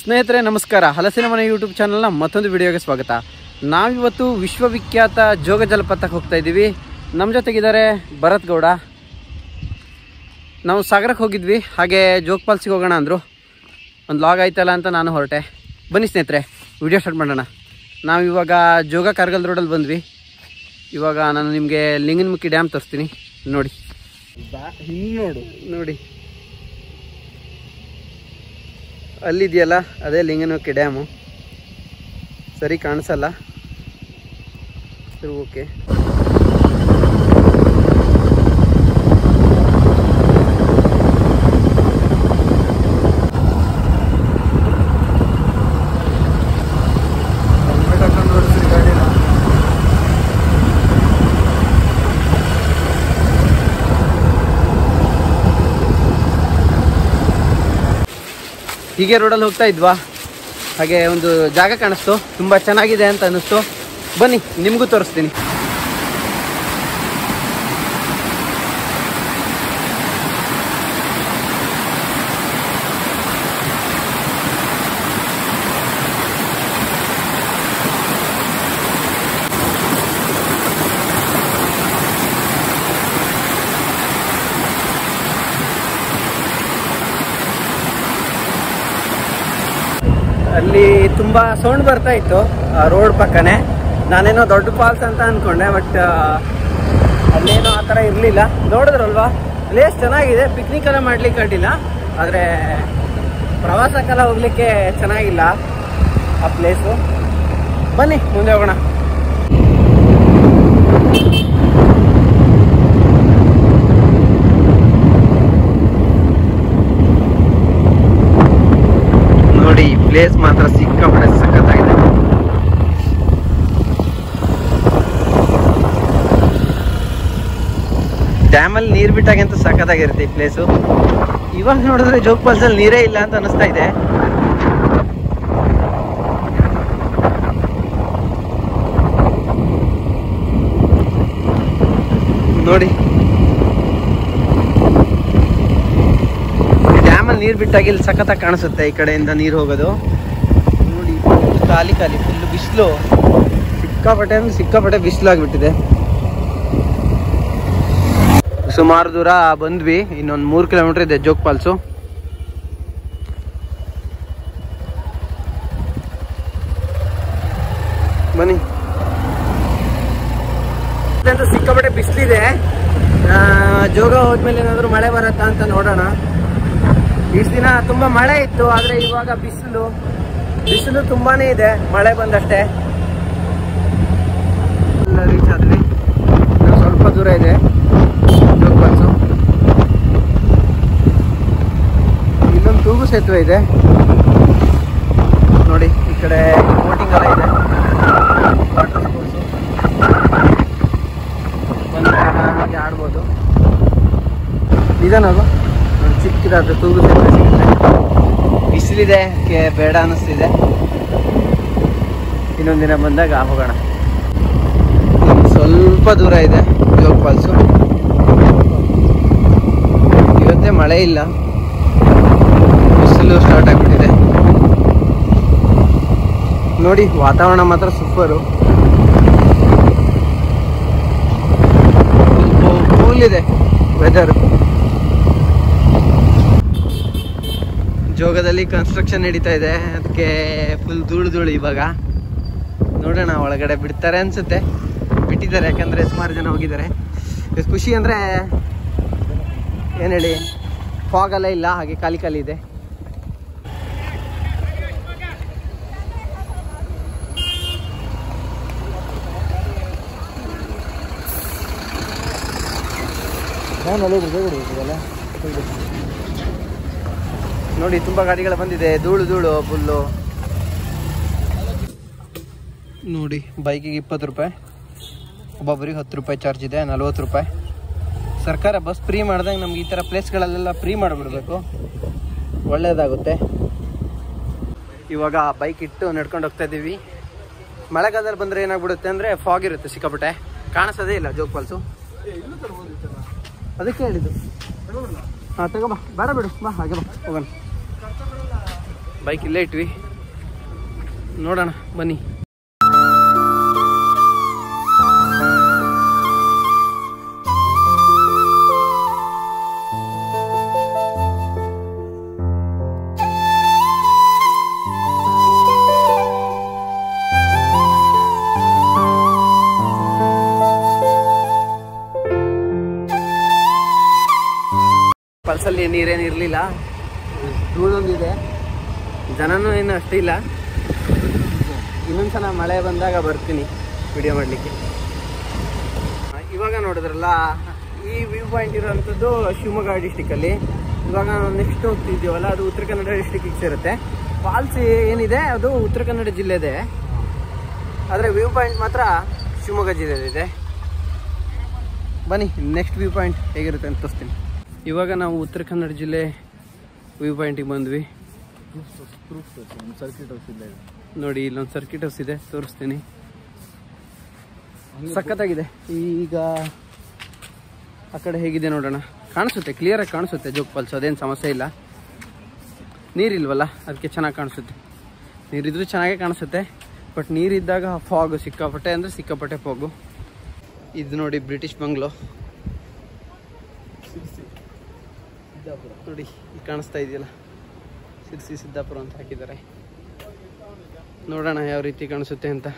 ಸ್ನೇಹಿತರೆ ನಮಸ್ಕಾರ. ಹಲಸಿನ ಮನೆ ಯೂಟ್ಯೂಬ್ ಚಾನಲ್ನ ಮತ್ತೊಂದು ವಿಡಿಯೋಗೆ ಸ್ವಾಗತ. ನಾವಿವತ್ತು ವಿಶ್ವವಿಖ್ಯಾತ ಜೋಗ ಜಲಪಾತಕ್ಕೆ ಹೋಗ್ತಾ ಇದ್ದೀವಿ. ನಮ್ಮ ಜೊತೆಗಿದ್ದಾರೆ ಭರತ್ ಗೌಡ. ನಾವು ಸಾಗರಕ್ಕೆ ಹೋಗಿದ್ವಿ, ಹಾಗೆ ಜೋಗ ಫಾಲ್ಸಿಗೆ ಹೋಗೋಣ ಅಂದರು. ಒಂದು ಲಾಗ್ ಆಯ್ತಲ್ಲ ಅಂತ ನಾನು ಹೊರಟೆ. ಬನ್ನಿ ಸ್ನೇಹಿತರೆ, ವಿಡಿಯೋ ಸ್ಟಾರ್ಟ್ ಮಾಡೋಣ. ನಾವು ಇವಾಗ ಜೋಗ ಕಾರ್ಗಲ್ ರೋಡಲ್ಲಿ ಬಂದ್ವಿ. ಇವಾಗ ನಾನು ನಿಮಗೆ ಲಿಂಗನಮಕ್ಕಿ ಡ್ಯಾಮ್ ತೋರಿಸ್ತೀನಿ. ನೋಡಿ ನೋಡಿ ಅಲ್ಲಿದೆಯಲ್ಲ, ಅದೇ ಲಿಂಗನಮಕ್ಕಿ ಡ್ಯಾಮು. ಸರಿ ಕಾಣಿಸಲ್ಲ, ಸರಿ ಓಕೆ. ಹೀಗೆ ರೋಡಲ್ಲಿ ಹೋಗ್ತಾ ಇದ್ವಾ, ಹಾಗೆ ಒಂದು ಜಾಗ ಕಾಣಿಸ್ತು, ತುಂಬ ಚೆನ್ನಾಗಿದೆ ಅಂತ ಅನ್ನಿಸ್ತು. ಬನ್ನಿ ನಿಮಗೂ ತೋರಿಸ್ತೀನಿ. ಅಲ್ಲಿ ತುಂಬ ಸೌಂಡ್ ಬರ್ತಾ ಇತ್ತು ರೋಡ್ ಪಕ್ಕನೆ. ನಾನೇನೋ ದೊಡ್ಡ ಫಾಲ್ಸ್ ಅಂತ ಅಂದ್ಕೊಂಡೆ, ಬಟ್ ಅಲ್ಲೇನೋ ಆ ಥರ ಇರಲಿಲ್ಲ. ನೋಡಿದ್ರಲ್ವಾ, ಪ್ಲೇಸ್ ಚೆನ್ನಾಗಿದೆ, ಪಿಕ್ನಿಕ್ ಎಲ್ಲ ಮಾಡ್ಲಿಕ್ಕೆ ಅಡ್ಡಿಲ್ಲ, ಆದರೆ ಪ್ರವಾಸಕ್ಕೆಲ್ಲ ಹೋಗ್ಲಿಕ್ಕೆ ಚೆನ್ನಾಗಿಲ್ಲ ಆ ಪ್ಲೇಸು. ಬನ್ನಿ ಮುಂದೆ ಹೋಗೋಣ. ನೋಡಿ, ಪ್ಲೇಸ್ ಮಾತ್ರ ಸಿಕ್ಕಾಪಟ್ಟೆ ಸಖತ್ತಾಗಿದೆ. ಡ್ಯಾಮಲ್ಲಿ ನೀರು ಬಿಟ್ಟಾಗಂತೂ ಸಖತ್ತಾಗಿರುತ್ತೆ ಈ ಪ್ಲೇಸು. ಇವಾಗ ನೋಡಿದ್ರೆ ಜೋಗ ಫಾಲ್ಸಲ್ಲಿ ನೀರೇ ಇಲ್ಲ ಅಂತ ಅನಿಸ್ತಾ ಇದೆ. ನೋಡಿ, ಡ್ಯಾಮಲ್ಲಿ ನೀರು ಬಿಟ್ಟಾಗಿ ಇಲ್ಲಿ ಸಖತ್ತಾಗಿ ಕಾಣಿಸುತ್ತೆ. ಈ ಕಡೆಯಿಂದ ನೀರು ಹೋಗೋದು ನೋಡಿ, ಖಾಲಿ ಖಾಲಿ, ಫುಲ್ ಬಿಸಿಲು, ಸಿಕ್ಕಾಪಟ್ಟೆ ಅಂದ್ರೆ ಸಿಕ್ಕಾಪಟ್ಟೆ ಬಿಸಿಲು ಆಗಿಬಿಟ್ಟಿದೆ. ಸುಮಾರು ದೂರ ಬಂದ್ವಿ, ಇನ್ನೊಂದು 3 ಕಿಲೋಮೀಟರ್ ಇದೆ ಜೋಗ ಫಾಲ್ಸು. ಬನ್ನಿ. ಸಿಕ್ಕಾಪಟ್ಟೆ ಬಿಸಿಲಿದೆ. ಜೋಗ ಹೋದ್ಮೇಲೆ ಏನಾದರೂ ಮಳೆ ಬರುತ್ತಾ ಅಂತ ನೋಡೋಣ. ಇಷ್ಟು ದಿನ ತುಂಬ ಮಳೆ ಇತ್ತು, ಆದರೆ ಇವಾಗ ಬಿಸಿಲು ತುಂಬಾನೇ ಇದೆ. ಮಳೆ ಬಂದಷ್ಟೇ. ರೀಚ್ ಆದ್ವಿ, ಸ್ವಲ್ಪ ದೂರ ಇದೆ ಜೋಗ ಫಾಲ್ಸು. ಇಲ್ಲೊಂದು ತೂಗು ಸೇತುವೆ ಇದೆ ನೋಡಿ, ಈ ಕಡೆ ಬೋಟಿಂಗ್ ಎಲ್ಲ ಇದೆ, ವಾಟರ್ ಸ್ಪೋರ್ಟ್ಸು, ಬಂದರೆ ಹಾಗೆ ಆಡ್ಬೋದು. ನಿಧಾನವ ಚಿಕ್ಕದಾದ ತೂಗು ಸೇತುವೆ ಸಿಗುತ್ತೆ. ಬಿಸಿಲಿದೆ, ಬೇಡ ಅನ್ನಿಸ್ತಿದೆ. ಇನ್ನೊಂದಿನ ಬಂದಾಗ ಹೋಗೋಣ. ಸ್ವಲ್ಪ ದೂರ ಇದೆ ಜೋಗ ಫಾಲ್ಸು. ಇವತ್ತೇ ಮಳೆ ಇಲ್ಲ, ಬಿಸಿಲು ಸ್ಟಾರ್ಟ್ ಆಗಿಬಿಟ್ಟಿದೆ. ನೋಡಿ, ವಾತಾವರಣ ಮಾತ್ರ ಸೂಪರು, ಕೂಲ್ ಇದೆ ವೆದರ್. ಜೋಗದಲ್ಲಿ ಕನ್ಸ್ಟ್ರಕ್ಷನ್ ನಡೀತಾ ಇದೆ, ಅದಕ್ಕೆ ಫುಲ್ ಧೂಳು. ಇವಾಗ ನೋಡೋಣ, ಒಳಗಡೆ ಬಿಡ್ತಾರೆ ಅನ್ಸುತ್ತೆ. ಬಿಟ್ಟಿದ್ದಾರೆ, ಯಾಕಂದರೆ ಸುಮಾರು ಜನ ಹೋಗಿದ್ದಾರೆ. ಖುಷಿ ಅಂದರೆ ಏನು ಹೇಳಿ, ಫಾಗ್ ಎಲ್ಲ ಇಲ್ಲ, ಹಾಗೆ ಖಾಲಿ ಖಾಲಿ ಇದೆ. ನೋಡಿ, ತುಂಬ ಗಾಡಿಗಳು ಬಂದಿದೆ, ಧೂಳು ಫುಲ್ಲು. ನೋಡಿ, ಬೈಕಿಗೆ 20 ರೂಪಾಯಿ, ಒಬ್ಬೊಬ್ಬರಿಗೆ 10 ರೂಪಾಯಿ ಚಾರ್ಜ್ ಇದೆ, 40 ರೂಪಾಯಿ. ಸರ್ಕಾರ ಬಸ್ ಫ್ರೀ ಮಾಡ್ದಂಗೆ ನಮ್ಗೆ ಈ ಥರ ಪ್ಲೇಸ್ಗಳಲ್ಲೆಲ್ಲ ಫ್ರೀ ಮಾಡಿಬಿಡ್ಬೇಕು, ಒಳ್ಳೆಯದಾಗುತ್ತೆ. ಇವಾಗ ಬೈಕ್ ಇಟ್ಟು ನಡ್ಕೊಂಡು ಹೋಗ್ತಾ ಇದ್ದೀವಿ. ಮಳೆಗಾಲದಲ್ಲಿ ಬಂದರೆ ಏನಾಗ್ಬಿಡುತ್ತೆ ಅಂದರೆ ಫಾಗ್ ಇರುತ್ತೆ, ಸಿಕ್ಕಾಪಟ್ಟೆ ಕಾಣಿಸೋದೇ ಇಲ್ಲ ಜೋಗ ಫಾಲ್ಸು. ಅದಕ್ಕೆ ಹೇಳಿದ್ದು. ಹಾಂ ತಗೋಬಾ, ಬೇಡ ಬಿಡು, ಬಾ ಹಾಗೆ ಬಾ ಹೋಗೋಣ. ಬೈಕ್ ಇಲ್ಲೇ ಇಟ್ವಿ, ನೋಡೋಣ ಬನ್ನಿ. ಪಲ್ಸಲ್ಲಿ ನೀರೇನು ಇರಲಿಲ್ಲ, ಧೂಳೊಂದಿದೆ, ಜನನೂ ಏನು ಅಷ್ಟೇ ಇಲ್ಲ. ಇನ್ನೊಂದ್ಸಲ ಮಳೆ ಬಂದಾಗ ಬರ್ತೀನಿ ವಿಡಿಯೋ ಮಾಡಲಿಕ್ಕೆ. ಇವಾಗ ನೋಡಿದ್ರಲ್ಲ, ಈ ವ್ಯೂ ಪಾಯಿಂಟ್ ಇರೋವಂಥದ್ದು ಶಿವಮೊಗ್ಗ ಡಿಸ್ಟಿಕಲ್ಲಿ. ಇವಾಗ ನಾವು ನೆಕ್ಸ್ಟ್ ಹೋಗ್ತಿದ್ದೀವಲ್ಲ, ಅದು ಉತ್ತರ ಕನ್ನಡ ಡಿಸ್ಟಿಕ್ಕಿಗೆ ಸೇರುತ್ತೆ. ಫಾಲ್ಸ್ ಏನಿದೆ ಅದು ಉತ್ತರ ಕನ್ನಡ ಜಿಲ್ಲೆದೆ, ಆದರೆ ವ್ಯೂ ಪಾಯಿಂಟ್ ಮಾತ್ರ ಶಿವಮೊಗ್ಗ ಜಿಲ್ಲೆಯಲ್ಲಿದೆ. ಬನ್ನಿ ನೆಕ್ಸ್ಟ್ ವ್ಯೂ ಪಾಯಿಂಟ್ ಹೇಗಿರುತ್ತೆ ಅಂತ ತೋರಿಸ್ತೀನಿ. ಇವಾಗ ನಾವು ಉತ್ತರ ಕನ್ನಡ ಜಿಲ್ಲೆ ವ್ಯೂ ಪಾಯಿಂಟಿಗೆ ಬಂದ್ವಿ. ಸರ್ಕಿಟ್ ಹೌಸ್ ಇದೆ ನೋಡಿ, ಇಲ್ಲೊಂದು ಸರ್ಕಿಟ್ ಹೌಸ್ ಇದೆ, ತೋರಿಸ್ತೀನಿ. ಸಖತ್ತಾಗಿದೆ. ಈಗ ಆ ಕಡೆ ಹೇಗಿದೆ ನೋಡೋಣ. ಕಾಣಿಸುತ್ತೆ, ಕ್ಲಿಯರಾಗಿ ಕಾಣಿಸುತ್ತೆ ಜೋಗ್ ಫಾಲ್ಸ್, ಅದೇನು ಸಮಸ್ಯೆ ಇಲ್ಲ. ನೀರಿಲ್ವಲ್ಲ ಅದಕ್ಕೆ ಚೆನ್ನಾಗಿ ಕಾಣಿಸುತ್ತೆ. ನೀರಿದ್ರೂ ಚೆನ್ನಾಗೇ ಕಾಣಿಸುತ್ತೆ, ಬಟ್ ನೀರಿದ್ದಾಗ ಫಾಗು ಸಿಕ್ಕಾಪಟ್ಟೆ, ಅಂದರೆ ಸಿಕ್ಕಾಪಟ್ಟೆ ಫಾಗು. ಇದು ನೋಡಿ ಬ್ರಿಟಿಷ್ ಬಂಗ್ಲೋ ನೋಡಿ, ಈಗ ಕಾಣಿಸ್ತಾ ಇದೆಯಲ್ಲ, ಶಿರ್ಸಿ ಸಿದ್ದಾಪುರ ಅಂತ ಹಾಕಿದ್ದಾರೆ. ನೋಡೋಣ ಯಾವ ರೀತಿ ಕಾಣಿಸುತ್ತೆ ಅಂತ.